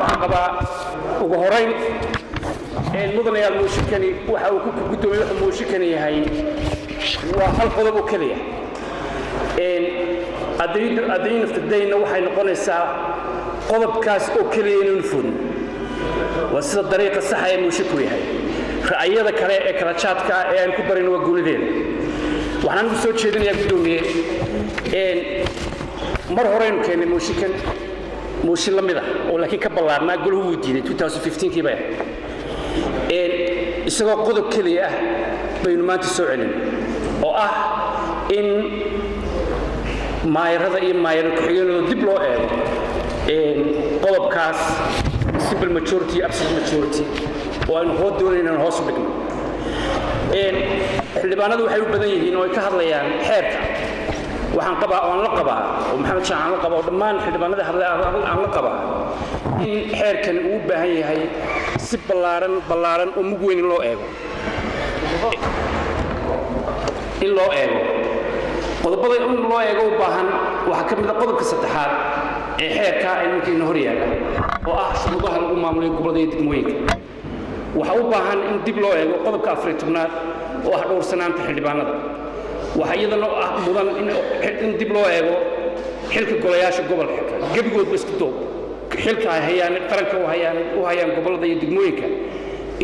وعقبة وجهرين المدن يا الموشكني وحاول كنت من الموشكني هاي وهالقضب وكليه أدرين في الدين وحي نقول الساعة قضب كاس وكليه نفون وسط الطريقة الصحية الموشكوي هاي فأيضا كراتشات كأن كبرين وقول ذين وحنا نقول شيء دنيا بدوني مرهورين كان الموشكن موشين لمده ولكن كبلارنا قول هو ديني 2015 كيبا isagoo qodob kaliya ah baynu maanta soo celin oo ah in maayarada iyo maayar ku-xigeenada dib loo eego qodobkaas simple majority absolute majority oo aynu hoo doonayno hoos u dhigno xildhibaanadu waxay u badan yihiin oo ay ka hadlayaan xeerka waxaan qabaa oo la qabaa oo maxamed shaacan la qabaa oo dhammaan xildhibaanada aan la qabaa in xeerkan uu u baahan yahay si ballaaran oo mug weyn loo eego qodobada in loo eego u baahan waxa ka mid ah qodobka saddexaad ee xeerka ay ninkiina hor yaala oo ah shuruudaha lagu maamulo gobolada iyo degmooyinka waxa u baahan in dib loo eego qodobka 14aad oo ah dhowrsanaanta xildhibaanada waxa iyadana ah mudan in dib loo eego xilka golayaasha gobolka gabigoodba isku doob xilka ay hayaan qaranka u hayaan gobolada iyo degmooyinka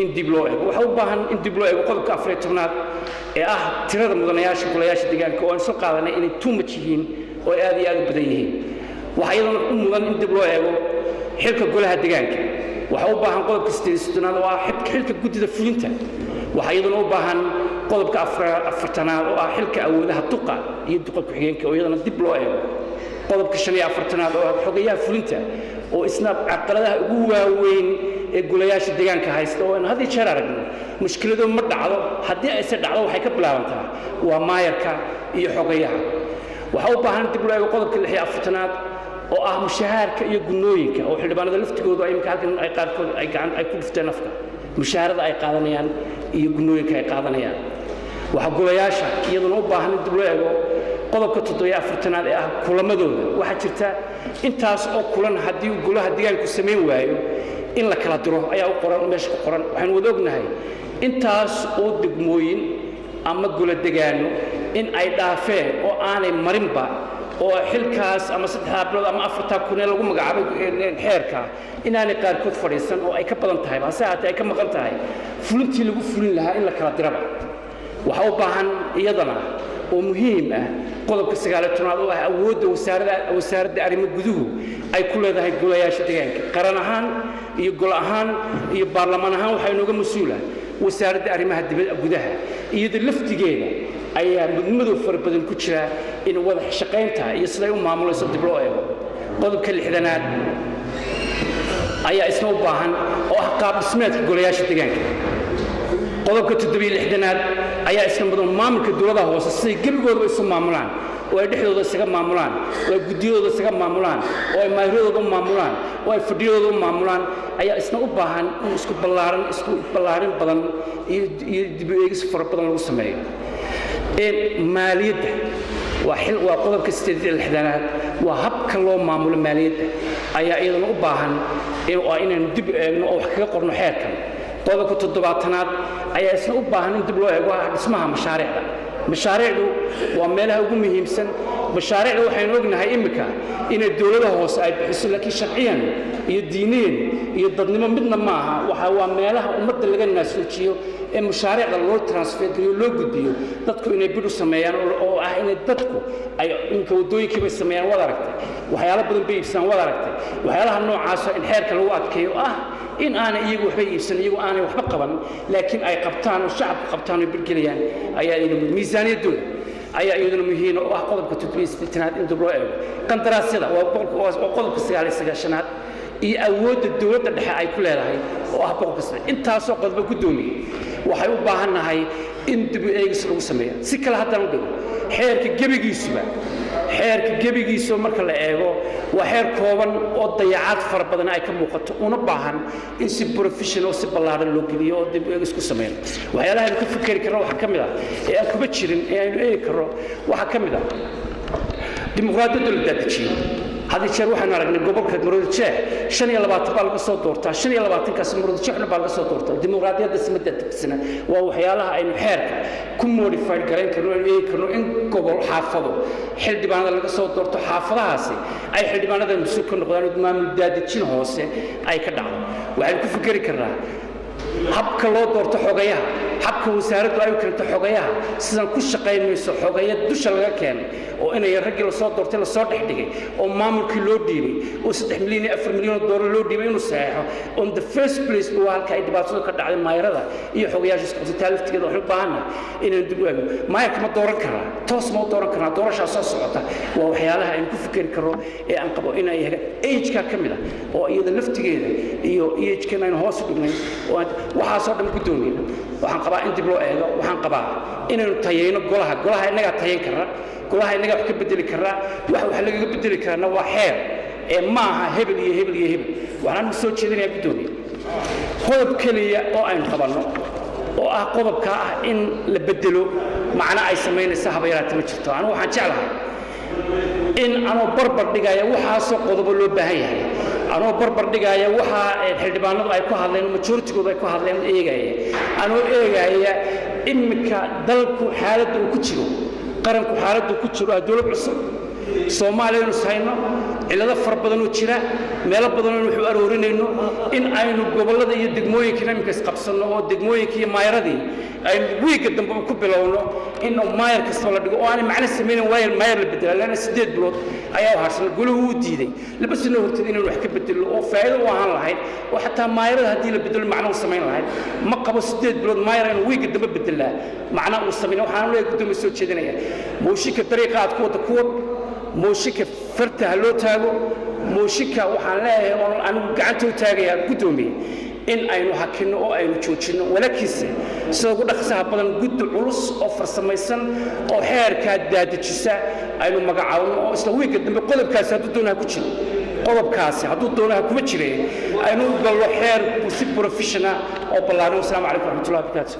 in dib loo eego waxa u baahan in dib loo eego qodobka 14aad ee ah tirada mudanayaasha golayaasha deegaanka oo aan soo qaadanay inay too much yihiin oo aad iyo aad u badan yihiin waxa iyadana u mudan in dib loo eego xilka golaha deegaanka waxa u baahan qodobka 16aad oo ah xilka guddida fulinta waxa iyadana u baahan qodobka 4aad oo ah xilka awoodaha duqa iyo duqa ku-xigeenka oo iyadana dib loo eego qodobka 45aad oo ah xogayaha fulinta oo isna caqabadaha ugu waaweyn ee golayaasha deegaanka haysta oo aan hadii jeer aragno mushkiladu ma dhacdo hadii ay dhacdo waxay ka bilaabantaa waa maayarka iyo xogayaha waxa u baahan dib loo eego qodobka 46aad oo ah mushaharka iyo gunooyinka oo xildhibaanada laftigoodu ay halkan ay qaarkood ay gacan ay ku dhifteen afka mushaharada ay qaadanayaan iyo gunooyinka ay qaadanayaan waxa golayaasha iyaduna u baahan dib loo eego qodobka 47aad ee ah kulamadooda waxa jirta intaas oo kulan hadii golaha deegaanku sameyn waayo in la kala diro ayaa u qoran meesha ku qoran waxaan wada ognahay intaas oo degmooyin ama gola deegaano in ay dhaafeen oo aanay marinba oo xilkaas ama 3 bilood ama 4 kun lagu magacaabay xeerka inaanay qaarkood fadhiisan oo ay ka badan tahay hase haatee ay ka maqan tahay fulintii lagu fulin lahaa in la kala diraba waxa u baahan iyadana oo muhiim ah qodobka 19aad oo ah awoodda wasaaradda arrimaha guduhu ay ku leedahay golayaasha deegaanka qaran ahaan iyo gol ahaan iyo baarlamaan ahaan waxa inooga mas'uula wasaaradda arrimaha gudaha iyada laftigeeda ayaa mudmadu farabadan ku jira in wada shaqaynta iyo sida ay u maamulayso dib loo eego qodobka 60aad ayaa isna u baahan oo ah qaab dhismeedka golayaasha deegaanka qodobka 67aad ayaa isna mudan maamulka dawladda hoose si gabigooda isu maamulaan oo ay dhexdooda isaga maamulaan oo ay gudiyadooda isaga maamulaan oo ay maayradooda maamulaan oo ay fadhiyadooda maamulaan ayaa isna u baahan in isku ballaarin badan iyo dib u eegis fara badan lagu sameeyo maaliyadda waa qodobka 68aad waa habka loo maamulo maaliyadda ayaa iyadana u baahan inaynu dib u eegno oo wax kaga qorno xeerkan qodobka 7aad ayaa isna u baahan in dib loo eego dhismaha mashaariicdu waa meelaha ugu muhiimsan mashaariicdu waxaynu ognahay imika inay dawladda hoose ay bixiso laakiin sharciyan iyo diiniyan iyo dadnimo midna maaha waa meelaha ummadda laga naasoojiyo ee mashaariicda loo transfer geliyo loo gudbiyo dadku inay bidhu sameeyaan oo ah inay dadku ay inka wadooyinkii bay sameeyaan wada aragtay waxyaalo badan bay iibsadaan wada aragtay waxyaalaha noocaas in xeerka lagu adkeeyo ah in aanay iyagu waxba iibsan iyagu aanay waxba qaban laakiin ay qabtaan oo shacabku qabtaan oo birgeliyaan ayaa iyaduna miisaaniyadooda ayaa iyaduna muhiim oo ah qodobka 68aad in dib loo eego qandaraasyada waa qodobka 99aad iyo awoodda dawladda dhexe ay ku leedahay oo ah qodobka intaasoo qodobba gudoomiye waxay u baahannahay in dib u eegis lagu sameeyo si kale haddana u dhigo xeerka gebigiisu marka la eego waa xeer kooban oo dayacaad fara badan ay ka muuqato una baahan in si professional si ballaaran loo geliyo oo dib u eegis ku sameeyo waxyaalaha aynu ka fikiri karno waxa ka mid ah ee aan kuba jirin ee aynu eegi karno waxa ka mid ah dimuqraadiyadda la daadajiyo هذا الشيء روحنا رجل قبل كده مرود الشيء شني الله بعتبر القصة دورته شني الله بعتنكس مرود الشيء إحنا بالقصة دورته الديمقراطية ده سمدت السنة وحيالها إنه حركة كم موديفايد قرين كانوا إن قبل حافظوا حل دبنا القصة دورته حافظها سي أي حل دبنا ده مسكون قدرنا دمام داد تشين هوسه أي كده وعلى كيف فكر كرا حبك الله دورته حقيها حبك وسارد أيو كنت حقيها سيزن كل شقي ميسو حقيها دوش لقى كان وأنا يرجع الصوت دورته الصوت حدقي ومامل كيلو ديبي و6 مليون 4 مليون دولار لو ديبي نصيحة on the first place هو هالكاي دباسو كده على ما يرده حقيها جس قصة تالف كده وحبانا إن ندوقه ما يكمل دور كرا توس ما دور كرا دورش أساس صعطة وحيالها إن كيف فكر كرو أنقبوا إن إيج كاملة وإذا لفت كده إيج كمان هو سببني وحاصل من كدوني وحنقبا أنت بلو إيجا وحنقبا إن التيين قولها إنك تيين كرا قولها إنك حكي بدل كرا وحلقة بدل كرا نوع حير معها هبل يهبل وحنا نسوي شيء ذي بدوني قلب كلية أو أين قبلنا وقلب كا إن لبدلوا معنا أي سمين السحاب يرات مشتوا أنا وحنشعلها إن أنا بربر دقايا وحاسو قلب اللي بهاي أنا بربر دقايا وحا الحلبانات أي كهذين ومشورتي كذا كهذين إيجايا أنا إيجايا إمك دلكو حالة وكتشرو قرنكو حالة وكتشرو هدول بعصر Soomaaliya inuu sayno cilada far badan oo jira meel badan oo wuxuu aroorinayno in aynu gobolada iyo degmooyinka nimka isqabsano oo degmooyinka iyo maayaradii ay wiiga dambe ku bilowno in maayar kasta la dhigo oo aan macna sameeyeen waayar maayar la bedelo lana 8 bilood ayaa harsan guluhu u diiday labasina hortid inuu wax ka bedelo oo faa'iido u ahaan lahayd oo xataa maayarada hadii la bedelo macna u sameyn lahayd ma qabo 8 bilood maayar inuu wiiga dambe bedelaa macna u sameeyay waxaan leeyahay gudoomiye soo jeedinaya muushika dariiqaad ku موشك فرته لو تاجو موشك وحنا أنا قعدت تاجي قدومي إن أينو حكينا أو أينو تشوشنا ولا كيسة سأقول خسها بدن قد عروس أو فرسميسن أو حير كادات تشسا أينو مقعون أو استوي قدام بقلب كاسة دونها كوتشي قلب كاسة هدو دونها كوتشي أينو قالوا حير بروفيشنال أو بلانو السلام عليكم ورحمة الله وبركاته